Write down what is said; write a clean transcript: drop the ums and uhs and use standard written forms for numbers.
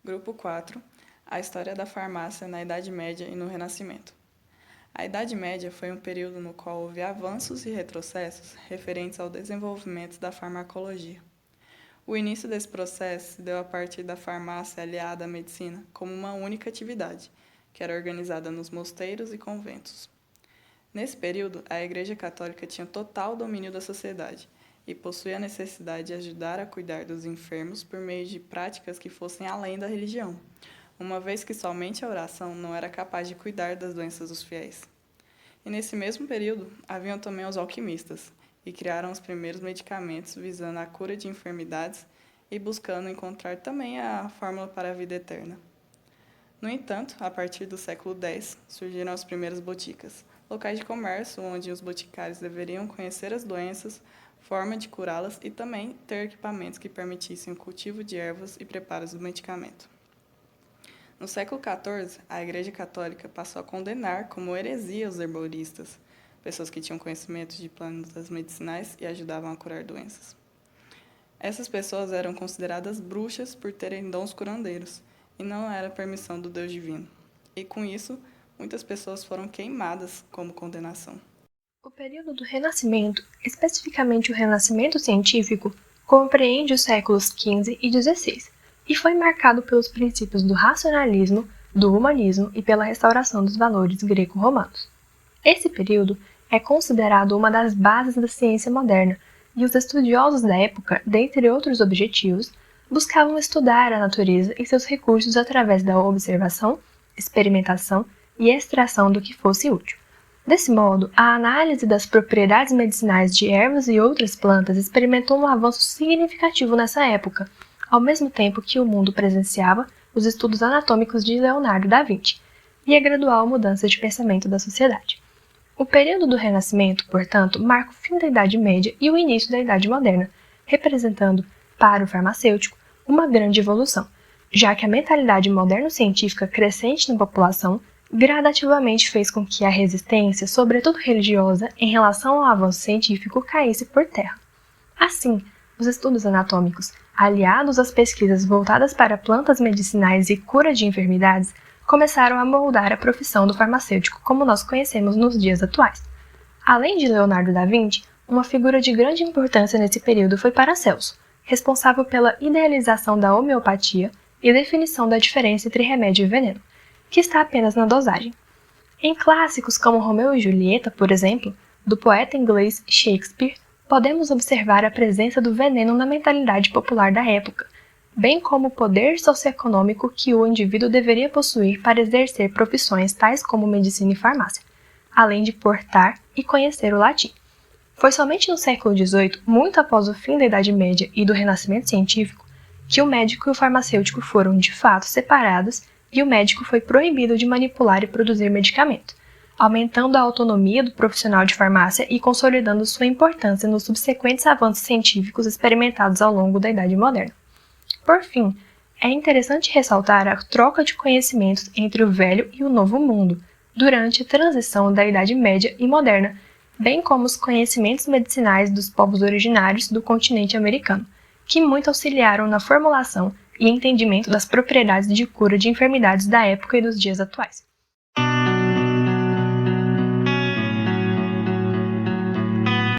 Grupo 4. A história da farmácia na Idade Média e no Renascimento. A Idade Média foi um período no qual houve avanços e retrocessos referentes ao desenvolvimento da farmacologia. O início desse processo se deu a partir da farmácia aliada à medicina como uma única atividade, que era organizada nos mosteiros e conventos. Nesse período, a Igreja Católica tinha total domínio da sociedade e possuía a necessidade de ajudar a cuidar dos enfermos por meio de práticas que fossem além da religião, uma vez que somente a oração não era capaz de cuidar das doenças dos fiéis. E nesse mesmo período, haviam também os alquimistas, que criaram os primeiros medicamentos visando a cura de enfermidades e buscando encontrar também a fórmula para a vida eterna. No entanto, a partir do século X, surgiram as primeiras boticas, locais de comércio onde os boticários deveriam conhecer as doenças, forma de curá-las e também ter equipamentos que permitissem o cultivo de ervas e preparos do medicamento. No século XIV, a Igreja Católica passou a condenar como heresia os herboristas, pessoas que tinham conhecimento de plantas medicinais e ajudavam a curar doenças. Essas pessoas eram consideradas bruxas por terem dons curandeiros, e não era permissão do Deus divino. E com isso, muitas pessoas foram queimadas como condenação. O período do Renascimento, especificamente o Renascimento científico, compreende os séculos XV e XVI, e foi marcado pelos princípios do racionalismo, do humanismo e pela restauração dos valores greco-romanos. Esse período é considerado uma das bases da ciência moderna, e os estudiosos da época, dentre outros objetivos, buscavam estudar a natureza e seus recursos através da observação, experimentação e extração do que fosse útil. Desse modo, a análise das propriedades medicinais de ervas e outras plantas experimentou um avanço significativo nessa época, ao mesmo tempo que o mundo presenciava os estudos anatômicos de Leonardo da Vinci e a gradual mudança de pensamento da sociedade. O período do Renascimento, portanto, marca o fim da Idade Média e o início da Idade Moderna, representando, para o farmacêutico, uma grande evolução, já que a mentalidade moderno-científica crescente na população gradativamente fez com que a resistência, sobretudo religiosa, em relação ao avanço científico caísse por terra. Assim, os estudos anatômicos, aliados às pesquisas voltadas para plantas medicinais e cura de enfermidades, começaram a moldar a profissão do farmacêutico como nós conhecemos nos dias atuais. Além de Leonardo da Vinci, uma figura de grande importância nesse período foi Paracelso, responsável pela idealização da homeopatia e definição da diferença entre remédio e veneno, que está apenas na dosagem. Em clássicos como Romeu e Julieta, por exemplo, do poeta inglês Shakespeare, podemos observar a presença do veneno na mentalidade popular da época, bem como o poder socioeconômico que o indivíduo deveria possuir para exercer profissões tais como medicina e farmácia, além de portar e conhecer o latim. Foi somente no século XVIII, muito após o fim da Idade Média e do Renascimento científico, que o médico e o farmacêutico foram de fato separados e o médico foi proibido de manipular e produzir medicamento, aumentando a autonomia do profissional de farmácia e consolidando sua importância nos subsequentes avanços científicos experimentados ao longo da Idade Moderna. Por fim, é interessante ressaltar a troca de conhecimentos entre o Velho e o Novo Mundo, durante a transição da Idade Média e Moderna, bem como os conhecimentos medicinais dos povos originários do continente americano, que muito auxiliaram na formulação e entendimento das propriedades de cura de enfermidades da época e dos dias atuais.